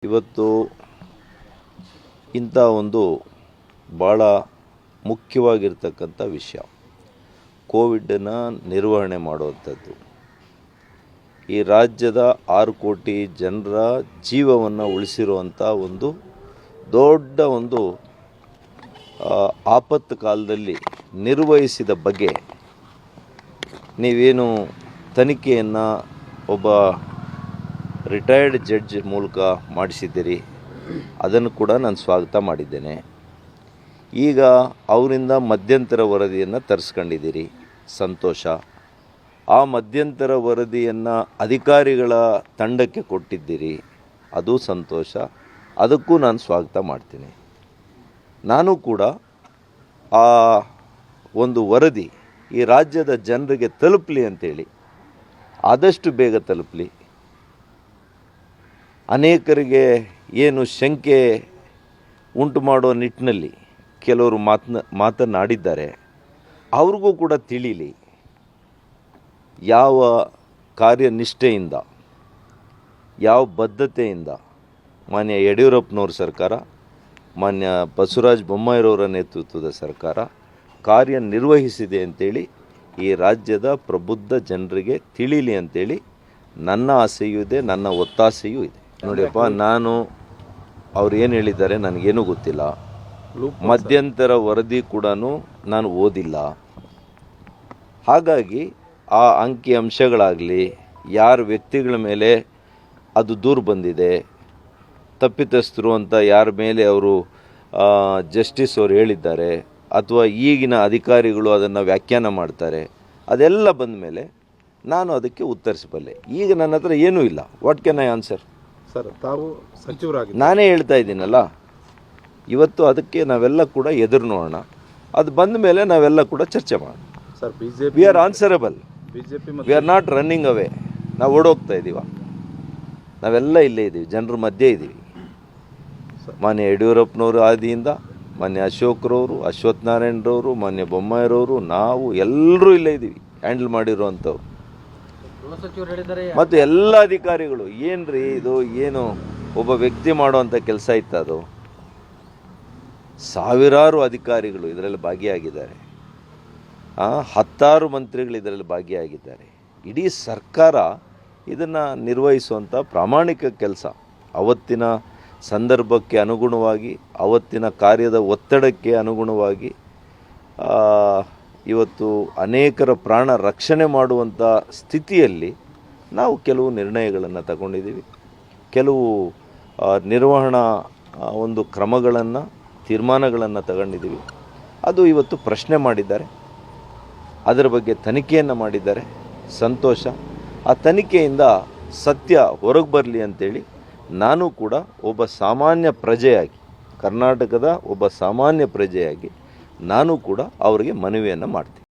ಇವತ್ತು ಇಂಥ ಒಂದು ಭಾಳ ಮುಖ್ಯವಾಗಿರ್ತಕ್ಕಂಥ ವಿಷಯ ಕೋವಿಡನ್ನ ನಿರ್ವಹಣೆ ಮಾಡುವಂಥದ್ದು. ಈ ರಾಜ್ಯದ 6 ಕೋಟಿ ಜನರ ಜೀವವನ್ನು ಉಳಿಸಿರುವಂಥ ಒಂದು ದೊಡ್ಡ ಒಂದು ಆಪತ್ತು ಕಾಲದಲ್ಲಿ ನಿರ್ವಹಿಸಿದ ಬಗ್ಗೆ ನೀವೇನು ತನಿಖೆಯನ್ನು ಒಬ್ಬ ರಿಟೈರ್ಡ್ ಜಡ್ಜ್ ಮೂಲಕ ಮಾಡಿಸಿದ್ದೀರಿ, ಅದನ್ನು ಕೂಡ ನಾನು ಸ್ವಾಗತ ಮಾಡಿದ್ದೇನೆ. ಈಗ ಅವರಿಂದ ಮಧ್ಯಂತರ ವರದಿಯನ್ನು ತರಿಸ್ಕೊಂಡಿದ್ದೀರಿ, ಸಂತೋಷ. ಆ ಮಧ್ಯಂತರ ವರದಿಯನ್ನು ಅಧಿಕಾರಿಗಳ ತಂಡಕ್ಕೆ ಕೊಟ್ಟಿದ್ದೀರಿ, ಅದು ಸಂತೋಷ. ಅದಕ್ಕೂ ನಾನು ಸ್ವಾಗತ ಮಾಡ್ತೀನಿ. ನಾನು ಕೂಡ ಆ ಒಂದು ವರದಿ ಈ ರಾಜ್ಯದ ಜನರಿಗೆ ತಲುಪಲಿ ಅಂತೇಳಿ, ಆದಷ್ಟು ಬೇಗ ತಲುಪಲಿ. ಅನೇಕರಿಗೆ ಏನು ಶಂಕೆ ಉಂಟು ಮಾಡೋ ನಿಟ್ಟಿನಲ್ಲಿ ಕೆಲವರು ಮಾತನಾಡಿದ್ದಾರೆ, ಅವ್ರಿಗೂ ಕೂಡ ತಿಳಿಲಿ. ಯಾವ ಕಾರ್ಯನಿಷ್ಠೆಯಿಂದ, ಯಾವ ಬದ್ಧತೆಯಿಂದ ಮಾನ್ಯ ಯಡಿಯೂರಪ್ಪನವ್ರ ಸರ್ಕಾರ, ಮಾನ್ಯ ಬಸವರಾಜ ಬೊಮ್ಮಾಯಿರವರ ನೇತೃತ್ವದ ಸರ್ಕಾರ ಕಾರ್ಯನಿರ್ವಹಿಸಿದೆ ಅಂತೇಳಿ ಈ ರಾಜ್ಯದ ಪ್ರಬುದ್ಧ ಜನರಿಗೆ ತಿಳಿಲಿ ಅಂತೇಳಿ ನನ್ನ ಆಸೆಯೂ ಇದೆ, ನನ್ನ ಒತ್ತಾಸೆಯೂ ಇದೆ. ನೋಡಿಯಪ್ಪ, ನಾನು ಅವ್ರು ಏನು ಹೇಳಿದ್ದಾರೆ ನನಗೇನೂ ಗೊತ್ತಿಲ್ಲ. ಮಧ್ಯಂತರ ವರದಿ ಕೂಡ ನಾನು ಓದಿಲ್ಲ. ಹಾಗಾಗಿ ಆ ಅಂಕಿ ಅಂಶಗಳಾಗಲಿ, ಯಾರ ವ್ಯಕ್ತಿಗಳ ಮೇಲೆ ಅದು ದೂರು ಬಂದಿದೆ, ತಪ್ಪಿತಸ್ಥರು ಅಂತ ಯಾರ ಮೇಲೆ ಅವರು ಜಸ್ಟಿಸ್ ಅವರು ಹೇಳಿದ್ದಾರೆ, ಅಥವಾ ಈಗಿನ ಅಧಿಕಾರಿಗಳು ಅದನ್ನು ವ್ಯಾಖ್ಯಾನ ಮಾಡ್ತಾರೆ, ಅದೆಲ್ಲ ಬಂದ ಮೇಲೆ ನಾನು ಅದಕ್ಕೆ ಉತ್ತರಿಸಬಲ್ಲೆ. ಈಗ ನನ್ನ ಹತ್ರ ಏನೂ ಇಲ್ಲ. What can I answer? Sir, ತಾವು ಸಚಿವರಾಗಿ ನಾನೇ ಹೇಳ್ತಾ ಇದ್ದೀನಲ್ಲ, ಇವತ್ತು ಅದಕ್ಕೆ ನಾವೆಲ್ಲ ಕೂಡ ಎದುರು ನೋಡೋಣ. ಅದು ಬಂದ ಮೇಲೆ ನಾವೆಲ್ಲ ಕೂಡ ಚರ್ಚೆ ಮಾಡೋಣ. Sir, BJP we are answerable. BJP we are not running ಅವೇ. ನಾವು ಓಡೋಗ್ತಾ ಇದ್ದೀವ? ನಾವೆಲ್ಲ ಇಲ್ಲೇ ಇದ್ದೀವಿ, ಜನರ ಮಧ್ಯೆ ಇದ್ದೀವಿ. ಮಾನ್ಯ ಯಡಿಯೂರಪ್ಪನವರು ಆದಿಯಿಂದ ಮಾನ್ಯ ಅಶೋಕ್ರವರು, ಅಶ್ವಥ್ ನಾರಾಯಣರವರು, ಮಾನ್ಯ ಬೊಮ್ಮಾಯಿರವರು, ನಾವು ಎಲ್ಲರೂ ಇಲ್ಲೇ ಇದ್ದೀವಿ, ಹ್ಯಾಂಡಲ್ ಮಾಡಿರುವಂಥವ್ರು. ಮತ್ತು ಎಲ್ಲ ಅಧಿಕಾರಿಗಳು. ಏನ್ರಿ ಇದು, ಏನು ಒಬ್ಬ ವ್ಯಕ್ತಿ ಮಾಡುವಂಥ ಕೆಲಸ ಇತ್ತು? ಅದು ಸಾವಿರಾರು ಅಧಿಕಾರಿಗಳು ಇದರಲ್ಲಿ ಭಾಗಿಯಾಗಿದ್ದಾರೆ, 10 ಮಂತ್ರಿಗಳು ಇದರಲ್ಲಿ ಭಾಗಿಯಾಗಿದ್ದಾರೆ. ಇಡೀ ಸರ್ಕಾರ ಇದನ್ನು ನಿರ್ವಹಿಸುವಂಥ ಪ್ರಾಮಾಣಿಕ ಕೆಲಸ. ಅವತ್ತಿನ ಸಂದರ್ಭಕ್ಕೆ ಅನುಗುಣವಾಗಿ, ಅವತ್ತಿನ ಕಾರ್ಯದ ಒತ್ತಡಕ್ಕೆ ಅನುಗುಣವಾಗಿ ಇವತ್ತು ಅನೇಕರ ಪ್ರಾಣ ರಕ್ಷಣೆ ಮಾಡುವಂಥ ಸ್ಥಿತಿಯಲ್ಲಿ ನಾವು ಕೆಲವು ನಿರ್ಣಯಗಳನ್ನು ತಗೊಂಡಿದ್ದೀವಿ. ಕೆಲವು ನಿರ್ವಹಣಾ ಒಂದು ಕ್ರಮಗಳನ್ನು, ತೀರ್ಮಾನಗಳನ್ನು ತಗೊಂಡಿದ್ದೀವಿ. ಅದು ಇವತ್ತು ಪ್ರಶ್ನೆ ಮಾಡಿದ್ದಾರೆ, ಅದರ ಬಗ್ಗೆ ತನಿಖೆಯನ್ನು ಮಾಡಿದ್ದಾರೆ, ಸಂತೋಷ. ಆ ತನಿಖೆಯಿಂದ ಸತ್ಯ ಹೊರಗೆ ಬರಲಿ ಅಂತೇಳಿ ನಾನು ಕೂಡ ಒಬ್ಬ ಸಾಮಾನ್ಯ ಪ್ರಜೆಯಾಗಿ, ಕರ್ನಾಟಕದ ಒಬ್ಬ ಸಾಮಾನ್ಯ ಪ್ರಜೆಯಾಗಿ ನಾನು ಕೂಡ ಅವರಿಗೆ ಮನವಿಯನ್ನು ಮಾಡ್ತೀನಿ.